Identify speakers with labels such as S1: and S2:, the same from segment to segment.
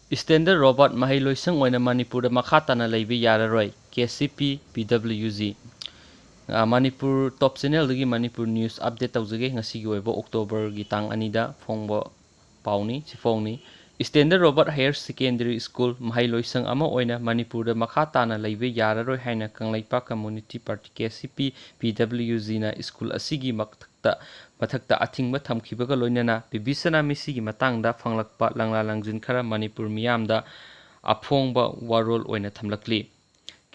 S1: Standard robot ꯃꯍꯩꯂꯣꯏꯁꯪ ꯑꯣꯏꯅ ꯃꯅꯤꯄꯨꯔꯗ ꯃꯈꯥ ꯇꯥꯅ ꯂꯩꯕ ꯌꯥꯔꯔꯣꯏ KCP PWG ꯃꯅꯤꯄꯨꯔ ꯇꯣꯞ ꯆꯦꯅꯦꯜꯗꯒꯤ ꯃꯅꯤꯄꯨꯔ ꯅ꯭ꯌꯨꯁ ꯑꯞꯗꯦꯠ ꯇꯧꯖꯒꯦ ꯉꯁꯤꯒꯤ ꯑꯣꯏꯕ ꯑꯣꯛꯇꯣꯕꯔꯒꯤ ꯇꯥꯡ 2ꯗ ꯐꯣꯡꯕ ꯄꯥꯎꯅꯤ ꯁꯤꯐꯥꯎꯅꯤ standard robot higher secondary school ꯃꯍꯩꯂꯣꯏꯁꯪ ꯑꯃ ꯑꯣꯏꯅ ꯃꯅꯤꯄꯨꯔꯗ ꯃꯈꯥ ꯇꯥꯅ ꯂꯩꯕ ꯌꯥꯔꯔꯣꯏ ꯍꯥꯏꯅ ꯀꯪꯂꯩꯄꯥꯛ ꯀꯝꯃ꯭ꯌꯨꯅꯤꯇꯤ ꯄꯥꯔꯇꯤ KCP PWGꯅ ꯁ꯭ꯀꯨꯜ ꯑꯁꯤꯒꯤ ꯃꯊꯛꯇ ꯑꯊꯤꯡꯕ ꯊꯝꯈꯤꯕꯒ ꯂꯣꯏꯅꯅ ꯕꯤꯚꯤꯁꯅ ꯃꯁꯤꯒꯤ ꯃꯇꯥꯡꯗ ꯐꯪꯂꯛꯄ ꯂꯪꯂꯥ ꯂꯪꯖꯤꯟ ꯈꯔ ꯃꯅꯤꯄꯨꯔ ꯃꯤꯌꯥꯝꯗ ꯑꯐꯣꯡꯕ ꯋꯥꯔꯣꯜ ꯑꯣꯏꯅ ꯊꯝꯂꯛꯂꯤ꯫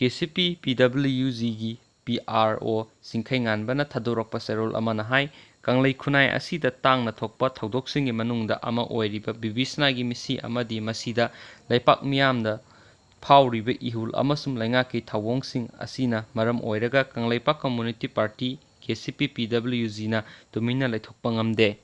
S1: KCP PWGꯒꯤ PRO ꯆꯤꯡꯈꯩꯉꯥꯟꯕꯅ ꯊꯥꯗꯣꯔꯛꯄ ꯆꯦꯔꯣꯜ ꯑꯃꯅ ꯍꯥꯏ ꯀꯪꯂꯩ ꯈꯨꯟꯅꯥꯏ ꯑꯁꯤꯗ ꯇꯥꯡꯅ ꯊꯣꯛꯄ ꯊꯧꯗꯣꯛꯁꯤꯡꯒꯤ ꯃꯅꯨꯡꯗ ꯑꯃ ꯑꯣꯏꯔꯤꯕ ꯕꯤꯚꯤꯁꯅꯒꯤ ꯃꯤꯁꯤ ꯑꯃꯗꯤ ꯃꯁꯤꯗ ꯂꯩꯄꯥꯛ ꯃꯤꯌꯥꯝꯗ ꯐꯥꯎꯔꯤꯕ ꯏꯍꯨꯜ ꯑꯃꯁꯨꯡ ꯂꯩꯉꯥꯛꯀꯤ ꯊꯧꯑꯣꯡꯁꯤꯡ ꯑꯁꯤꯅ ꯃꯔꯝ ꯑꯣꯏꯔꯒ ꯀꯪꯂꯩꯄꯥꯛ ꯀꯝꯃ꯭ꯌꯨꯅꯤꯇꯤ ꯄꯥꯔꯇꯤ KCP PWGꯅ ꯇꯨꯃꯤꯟꯅ ꯂꯩꯊꯣꯛꯄ ꯉꯝꯗꯦ꯫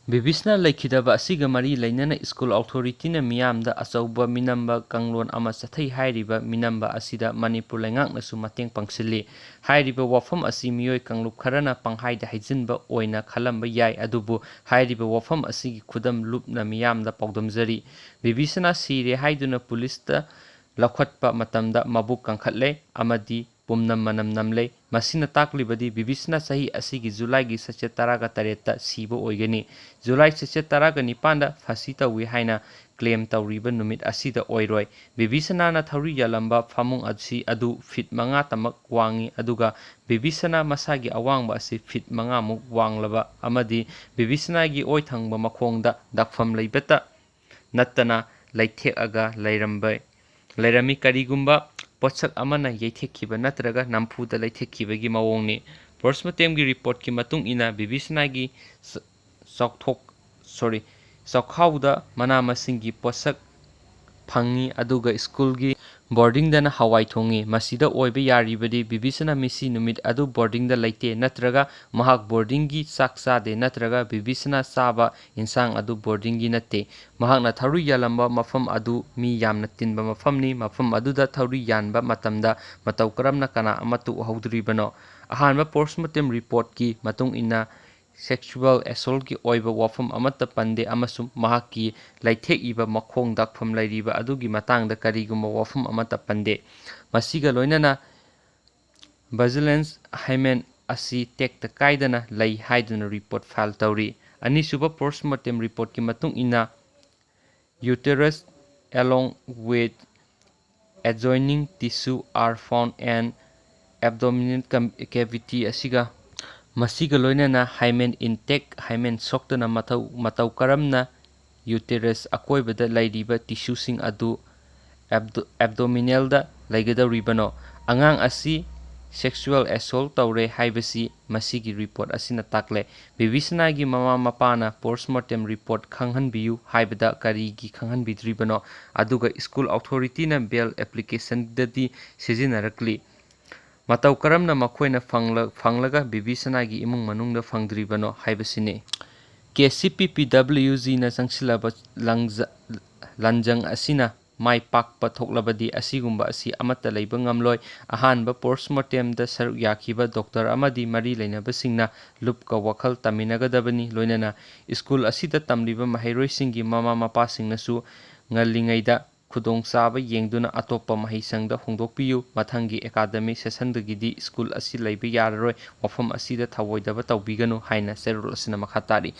S1: ꯕꯤꯚꯤꯁꯅ ꯂꯩꯈꯤꯗꯕ ꯑꯁꯤꯒ ꯃꯔꯤ ꯂꯩꯅꯅ ꯁ꯭ꯀꯨꯜ ꯑꯣꯊꯣꯔꯤꯇꯤꯅ ꯃꯤꯌꯥꯝꯗ ꯑꯆꯧꯕ ꯃꯤꯅꯝꯕ ꯀꯥꯡꯂꯣꯟ ꯑꯃ ꯆꯠꯊꯩ ꯍꯥꯏꯔꯤꯕ ꯃꯤꯅꯝꯕ ꯑꯁꯤꯗ ꯃꯅꯤꯄꯨꯔ ꯂꯩꯉꯥꯛꯅꯁꯨ ꯃꯇꯦꯡ ꯄꯥꯡꯁꯤꯜꯂꯤ꯫ ꯍꯥꯏꯔꯤꯕ ꯋꯥꯐꯝ ꯑꯁꯤ ꯃꯤꯑꯣꯏ ꯀꯥꯡꯂꯨꯞ ꯈꯔꯅ ꯄꯪꯍꯥꯏꯗ ꯍꯥꯏꯖꯤꯟꯕ ꯑꯣꯏꯅ ꯈꯜꯂꯝꯕ ꯌꯥꯏ ꯑꯗꯨꯕꯨ ꯍꯥꯏꯔꯤꯕ ꯋꯥꯐꯝ ꯑꯁꯤꯒꯤ ꯈꯨꯗꯝ ꯂꯨꯞꯅ ꯃꯤꯌꯥꯝꯗ ꯄꯥꯎꯗꯝꯖꯔꯤ꯫ ꯕꯤꯚꯤꯁꯅ ꯁꯤꯔꯦ ꯍꯥꯏꯗꯨꯅ ꯄꯨꯂꯤꯁꯇ ꯂꯧꯈꯠꯄ ꯃꯇꯝꯗ ꯃꯕꯨꯛ ꯀꯟꯈꯠꯂꯦ ꯑꯃꯗꯤ ꯄꯨꯝꯅꯝ ꯃꯅꯝ ꯅꯝꯂꯦ꯫ ꯃꯁꯤꯅ ꯇꯥꯛꯂꯤꯕꯗꯤ ꯕꯤꯚꯤꯁꯅ ꯆꯍꯤ ꯑꯁꯤꯒꯤ ꯖꯨꯂꯥꯏꯒꯤ ꯆꯩꯆꯠ 18ꯗ ꯁꯤꯕ ꯑꯣꯏꯒꯅꯤ꯫ ꯖꯨꯂꯥꯏ ꯆꯩꯆꯠ 19ꯗ ꯐꯥꯁꯤ ꯇꯧꯏ ꯍꯥꯏꯅ ꯀ꯭ꯂꯦꯝ ꯇꯧꯔꯤꯕ ꯅꯨꯃꯤꯠ ꯑꯁꯤꯗ ꯑꯣꯏꯔꯣꯏ꯫ ꯕꯤꯚꯤꯁꯅꯅ ꯊꯧꯔꯤ ꯌꯥꯜꯂꯝꯕ ꯐꯃꯨꯡ ꯑꯗꯨ ꯐꯤꯠ 5 ꯋꯥꯡꯏ ꯑꯗꯨꯒ ꯕꯤꯚꯤꯁꯅ ꯃꯁꯥꯒꯤ ꯑꯋꯥꯡꯕ ꯑꯁꯤ ꯐꯤꯠ 5ꯃꯨꯛ ꯋꯥꯡꯂꯕ ꯑꯃꯗꯤ ꯕꯤꯚꯤꯁꯅꯒꯤ ꯑꯣꯏ ꯊꯪꯕ ꯃꯈꯣꯡꯗ ꯗꯥꯛꯐꯝ ꯂꯩꯕꯇ ꯅꯠꯇꯅ ꯂꯩꯊꯦꯛꯑꯒ ꯂꯩꯔꯝꯃꯤ ꯀꯔꯤꯒꯨꯝꯕ ꯄꯣꯠꯁꯛ ꯑꯃꯅ ꯌꯩꯊꯦꯛꯈꯤꯕ ꯅꯠꯇ꯭ꯔꯒ ꯅꯝꯐꯨꯗ ꯂꯩꯊꯦꯛꯈꯤꯕꯒꯤ ꯃꯑꯣꯡꯅꯤ꯫ ꯄꯣꯁ꯭ꯠꯃꯣꯔꯇꯦꯝꯒꯤ ꯔꯤꯄꯣꯔꯠꯀꯤ ꯃꯇꯨꯡ ꯏꯟꯅ ꯕꯤꯚꯤꯁꯅꯒꯤ ꯆꯈꯥꯎꯗ ꯃꯅꯥ-ꯃꯁꯤꯡꯒꯤ ꯄꯣꯠꯁꯛ ꯐꯪꯏ ꯑꯗꯨꯒ ꯁ꯭ꯀꯨꯜꯒꯤ ꯕꯣꯔꯗꯤꯡꯗꯅ ꯍꯋꯥꯏ ꯊꯣꯡꯏ꯫ ꯃꯁꯤꯗ ꯑꯣꯏꯕ ꯌꯥꯔꯤꯕꯗꯤ ꯕꯤꯚꯤꯁꯅ ꯃꯤꯁꯤ ꯅꯨꯃꯤꯠ ꯑꯗꯨ ꯕꯣꯔꯗꯤꯡꯗ ꯂꯩꯇꯦ ꯅꯠꯇ꯭ꯔꯒ ꯃꯍꯥꯛ ꯕꯣꯔꯗꯤꯡꯒꯤ ꯆꯥꯛ ꯆꯥꯗꯦ ꯅꯠꯇ꯭ꯔꯒ ꯕꯤꯚꯤꯁꯅ ꯆꯥꯕ ꯏꯟꯁꯥꯡ ꯑꯗꯨ ꯕꯣꯔꯗꯤꯡꯒꯤ ꯅꯠꯇꯦ꯫ ꯃꯍꯥꯛꯅ ꯊꯧꯔꯤ ꯌꯥꯜꯂꯝꯕ ꯃꯐꯝ ꯑꯗꯨ ꯃꯤ ꯌꯥꯝꯅ ꯇꯤꯟꯕ ꯃꯐꯝꯅꯤ꯫ ꯃꯐꯝ ꯑꯗꯨꯗ ꯊꯧꯔꯤ ꯌꯥꯟꯕ ꯃꯇꯝꯗ ꯃꯇꯧ ꯀꯔꯝꯅ ꯀꯅꯥ ꯑꯃꯠꯇ ꯎꯍꯧꯗ꯭ꯔꯤꯕꯅꯣ? ꯑꯍꯥꯟꯕ ꯄꯣꯁ꯭ꯠꯃꯣꯔꯇꯦꯝ ꯔꯤꯄꯣꯔꯠꯀꯤ ꯃꯇꯨꯡ ꯏꯟꯅ ꯁꯦꯛꯁꯨꯑꯦꯜ ꯑꯦꯁꯣꯜꯠꯀꯤ ꯑꯣꯏꯕ ꯋꯥꯐꯝ ꯑꯃꯠꯇ ꯄꯟꯗꯦ ꯑꯃꯁꯨꯡ ꯃꯍꯥꯛꯀꯤ ꯂꯩꯊꯦꯛꯏꯕ ꯃꯈꯣꯡ ꯗꯥꯛꯐꯝ ꯂꯩꯔꯤꯕ ꯑꯗꯨꯒꯤ ꯃꯇꯥꯡꯗ ꯀꯔꯤꯒꯨꯝꯕ ꯋꯥꯐꯝ ꯑꯃꯠꯇ ꯄꯟꯗꯦ꯫ ꯃꯁꯤꯒ ꯂꯣꯏꯅꯅ ꯚꯤꯖꯤꯂꯦꯟꯁ ꯍꯥꯏꯃꯦꯟ ꯑꯁꯤ ꯇꯦꯛꯇ ꯀꯥꯏꯗꯅ ꯂꯩ ꯍꯥꯏꯗꯨꯅ ꯔꯤꯄꯣꯔꯠ ꯐꯥꯏꯜ ꯇꯧꯔꯤ꯫ ꯑꯅꯤꯁꯨꯕ ꯄꯣꯁ꯭ꯠꯃꯣꯔꯇꯦꯝ ꯔꯤꯄꯣꯔꯠꯀꯤ ꯃꯇꯨꯡ ꯏꯟꯅ uterus along with adjoining tissue are found in abdominal cavity ꯃꯁꯤꯒ ꯂꯣꯏꯅꯅ ꯍꯥꯏꯃꯦꯟ ꯏꯟꯇꯦꯛ ꯍꯥꯏꯃꯦꯟ ꯁꯣꯛꯇꯅ ꯃꯇꯧ ꯀꯔꯝꯅ ꯌꯨꯇꯦꯔꯁ ꯑꯀꯣꯏꯕꯗ ꯂꯩꯔꯤꯕ ꯇꯤꯁꯨꯁꯤꯡ ꯑꯗꯨ ꯑꯦꯕꯗꯣꯃꯤꯅꯦꯜꯗ ꯂꯩꯒꯗꯧꯔꯤꯕꯅꯣ? ꯑꯉꯥꯡ ꯑꯁꯤ ꯁꯦꯛꯁꯨꯑꯦꯜ ꯑꯦꯁꯣꯜꯠ ꯇꯧꯔꯦ ꯍꯥꯏꯕꯁꯤ ꯃꯁꯤꯒꯤ ꯔꯤꯄꯣꯔꯠ ꯑꯁꯤꯅ ꯇꯥꯛꯂꯦ꯫ ꯕꯤꯚꯤꯁꯅꯒꯤ ꯃꯃꯥ-ꯃꯄꯥꯅ ꯄꯣꯁ꯭ꯠꯃꯣꯔꯇꯦꯝ ꯔꯤꯄꯣꯔꯠ ꯈꯪꯍꯟꯕꯤꯌꯨ ꯍꯥꯏꯕꯗ ꯀꯔꯤꯒꯤ ꯈꯪꯍꯟꯕꯤꯗ꯭ꯔꯤꯕꯅꯣ? ꯑꯗꯨꯒ ꯁ꯭ꯀꯨꯜ ꯑꯣꯊꯣꯔꯤꯇꯤꯅ ꯕꯦꯜ ꯑꯦꯄ꯭ꯂꯤꯀꯦꯁꯟꯗꯗꯤ ꯁꯤꯖꯤꯟꯅꯔꯛꯂꯤ꯫ ꯃꯇꯧ ꯀꯔꯝꯅ ꯃꯈꯣꯏꯅ ꯐꯪꯂꯒ ꯕꯤꯚꯤꯁꯅꯒꯤ ꯏꯃꯨꯡ ꯃꯅꯨꯡꯗ ꯐꯪꯗ꯭ꯔꯤꯕꯅꯣ ꯍꯥꯏꯕꯁꯤꯅꯤ꯫ KCP PWGꯅ ꯆꯪꯁꯤꯜꯂꯕ ꯂꯥꯟꯖꯪ ꯑꯁꯤꯅ ꯃꯥꯏ ꯄꯥꯛꯄ ꯊꯣꯛꯂꯕꯗꯤ ꯑꯁꯤꯒꯨꯝꯕ ꯑꯁꯤ ꯑꯃꯠꯇ ꯂꯩꯕ ꯉꯝꯂꯣꯏ꯫ ꯑꯍꯥꯟꯕ ꯄꯣꯁ꯭ꯠꯃꯣꯔꯇꯦꯝꯗ ꯁꯔꯨꯛ ꯌꯥꯈꯤꯕ ꯗꯣꯛꯇꯔ ꯑꯃꯗꯤ ꯃꯔꯤ ꯂꯩꯅꯕꯁꯤꯡꯅ ꯂꯨꯞꯀ ꯋꯥꯈꯜ ꯇꯥꯃꯤꯟꯅꯒꯗꯕꯅꯤ ꯂꯣꯏꯅꯅ ꯁ꯭ꯀꯨꯜ ꯑꯁꯤꯗ ꯇꯝꯂꯤꯕ ꯃꯍꯩꯔꯣꯏꯁꯤꯡꯒꯤ ꯃꯃꯥ-ꯃꯄꯥꯁꯤꯡꯅꯁꯨ ꯉꯜꯂꯤꯉꯩꯗ ꯈꯨꯗꯣꯡꯆꯥꯕ ꯌꯦꯡꯗꯨꯅ ꯑꯇꯣꯞꯄ ꯃꯍꯩꯁꯪꯗ ꯍꯣꯡꯗꯣꯛꯄꯤꯌꯨ꯫ ꯃꯊꯪꯒꯤ ꯑꯦꯀꯥꯗꯦꯃꯤꯛ ꯁꯦꯁꯟꯗꯒꯤꯗꯤ ꯁ꯭ꯀꯨꯜ ꯑꯁꯤ ꯂꯩꯕ ꯌꯥꯔꯔꯣꯏ꯫ ꯋꯥꯐꯝ ꯑꯁꯤꯗ ꯊꯧꯑꯣꯏꯗꯕ ꯇꯧꯕꯤꯒꯅꯨ ꯍꯥꯏꯅ ꯆꯦꯔꯣꯜ ꯑꯁꯤꯅ ꯃꯈꯥ ꯇꯥꯔꯤ꯫